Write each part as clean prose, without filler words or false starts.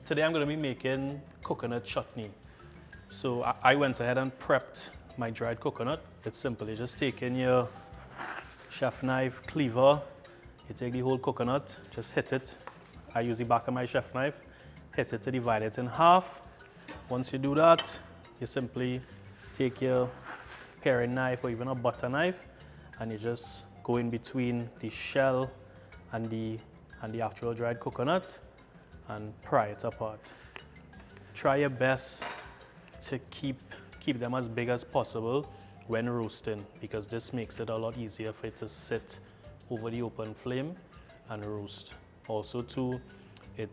Today I'm going to be making coconut chutney. So I went ahead and prepped my dried coconut. It's simple. You just take in your chef knife, cleaver, you take the whole coconut, just hit it. I use the back of my chef knife, hit it to divide it in half. Once you do that, you simply take your paring knife or even a butter knife and you just go in between the shell and the actual dried coconut and pry it apart. Try your best to keep them as big as possible when roasting, because this makes it a lot easier for it to sit over the open flame and roast. Also too, you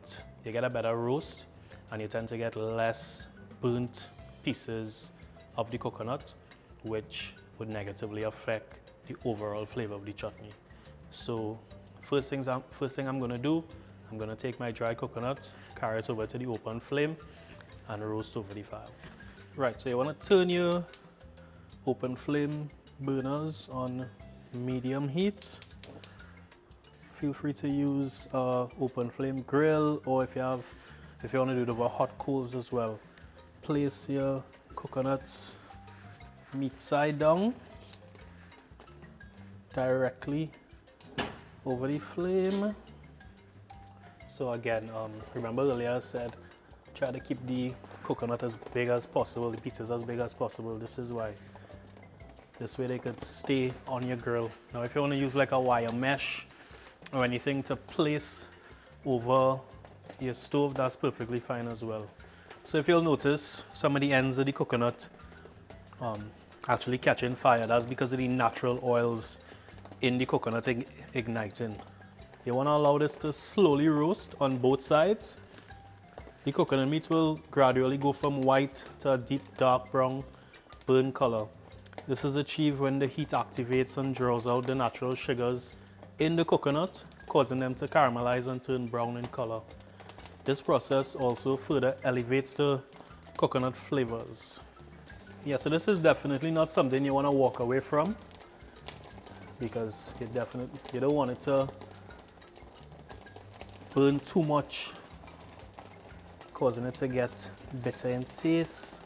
get a better roast and you tend to get less burnt pieces of the coconut, which would negatively affect the overall flavor of the chutney. So first thing I'm going to do, I'm going to take my dried coconut, carry it over to the open flame and roast over the fire. Right, so you want to turn your open flame burners on medium heat. Feel free to use open flame grill, or if you want to do it over hot coals as well. Place your coconuts meat side down directly over the flame. So again, remember earlier I said try to keep the coconut as big as possible, the pieces as big as possible. This is why. This way they could stay on your grill. Now if you want to use like a wire mesh or anything to place over your stove, that's perfectly fine as well. So if you'll notice, some of the ends of the coconut actually catching fire. That's because of the natural oils in the coconut igniting. You want to allow this to slowly roast on both sides. The coconut meat will gradually go from white to a deep dark brown burnt color. This is achieved when the heat activates and draws out the natural sugars in the coconut, causing them to caramelize and turn brown in color. This process also further elevates the coconut flavors. Yeah, so this is definitely not something you want to walk away from, because you don't want it to burn too much, causing it to get bitter in taste.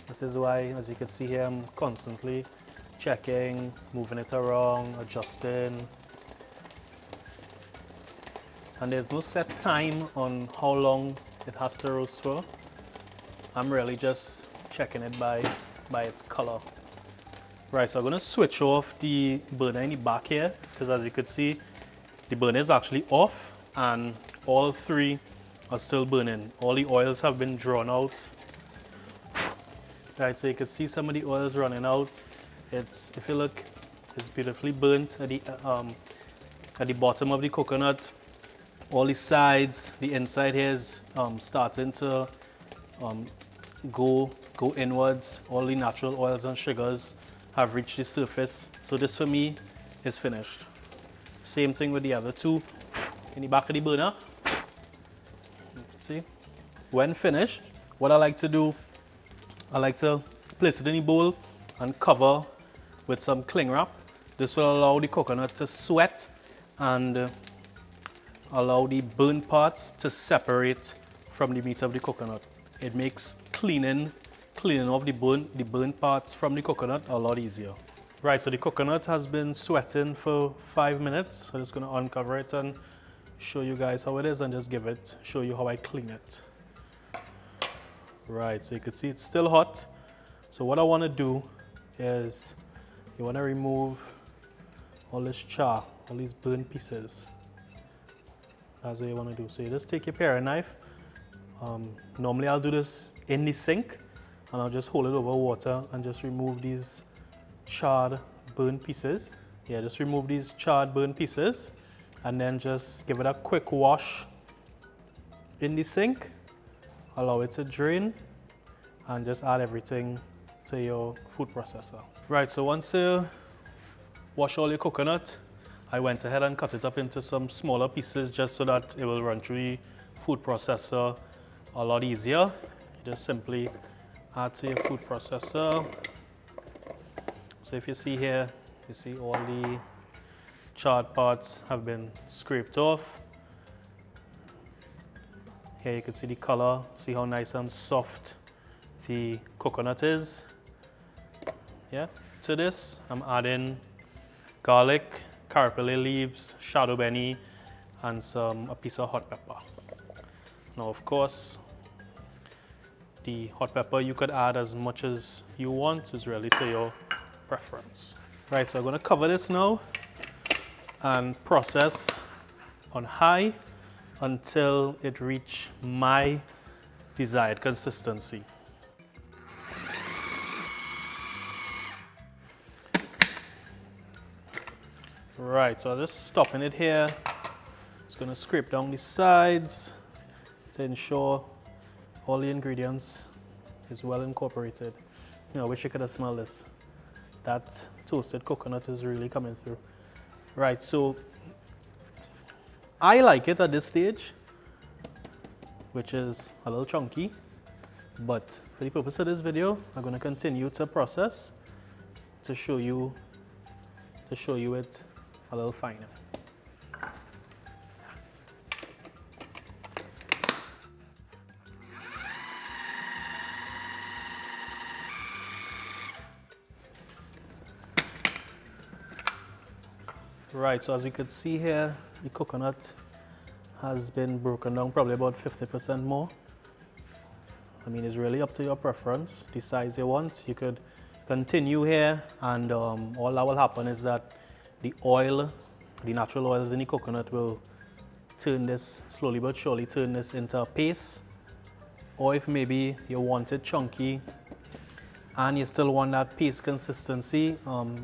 This is why, as you can see here, I'm constantly checking, moving it around, adjusting. And there's no set time on how long it has to roast for. I'm really just checking it by its color. Right, so I'm gonna switch off the burner in the back here, because as you can see, the burner is actually off and all three are still burning. All the oils have been drawn out. Right, so you can see some of the oils running out. If you look, it's beautifully burnt at the bottom of the coconut. All the sides, the inside here is starting to go inwards. All the natural oils and sugars have reached the surface. So this for me is finished. Same thing with the other two. In the back of the burner. See? When finished, what I like to do, I like to place it in a bowl and cover with some cling wrap. This will allow the coconut to sweat and allow the burnt parts to separate from the meat of the coconut. It makes cleaning off the burnt parts from the coconut a lot easier. Right, so the coconut has been sweating for 5 minutes. So I'm just gonna uncover it and show you guys how it is and just show you how I clean it. Right, so you can see it's still hot. So what I wanna do is you wanna remove all this char, all these burnt pieces. That's what you wanna do. So you just take your paring knife. Normally I'll do this in the sink and I'll just hold it over water and just remove these charred burnt pieces. Yeah, just remove these charred burnt pieces and then just give it a quick wash in the sink. Allow it to drain and just add everything to your food processor. Right, so once you wash all your coconut, I went ahead and cut it up into some smaller pieces just so that it will run through the food processor a lot easier. Just simply add to your food processor. So if you see here, you see all the charred parts have been scraped off. Here you can see the color, see how nice and soft the coconut is. Yeah. To this, I'm adding garlic, Caripulee leaves, Chadon Beni, and a piece of hot pepper. Now, of course, the hot pepper you could add as much as you want. It's really to your preference. Right, so I'm gonna cover this now and process on high until it reaches my desired consistency. Right, so I'm just stopping it here. Just gonna scrape down the sides to ensure all the ingredients is well incorporated. You know, I wish you could have smelled this. That toasted coconut is really coming through. Right, so I like it at this stage, which is a little chunky, but for the purpose of this video, I'm gonna continue to process to show you it a little finer. Right, so as we could see here, the coconut has been broken down probably about 50% more. I mean, it's really up to your preference, the size you want. You could continue here, and all that will happen is that the oil, the natural oils in the coconut will turn this, slowly but surely turn this into a paste. Or if maybe you want it chunky and you still want that paste consistency,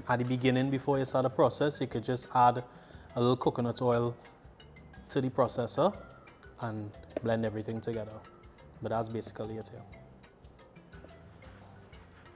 at the beginning before you start the process, you could just add a little coconut oil to the processor and blend everything together. But that's basically it here.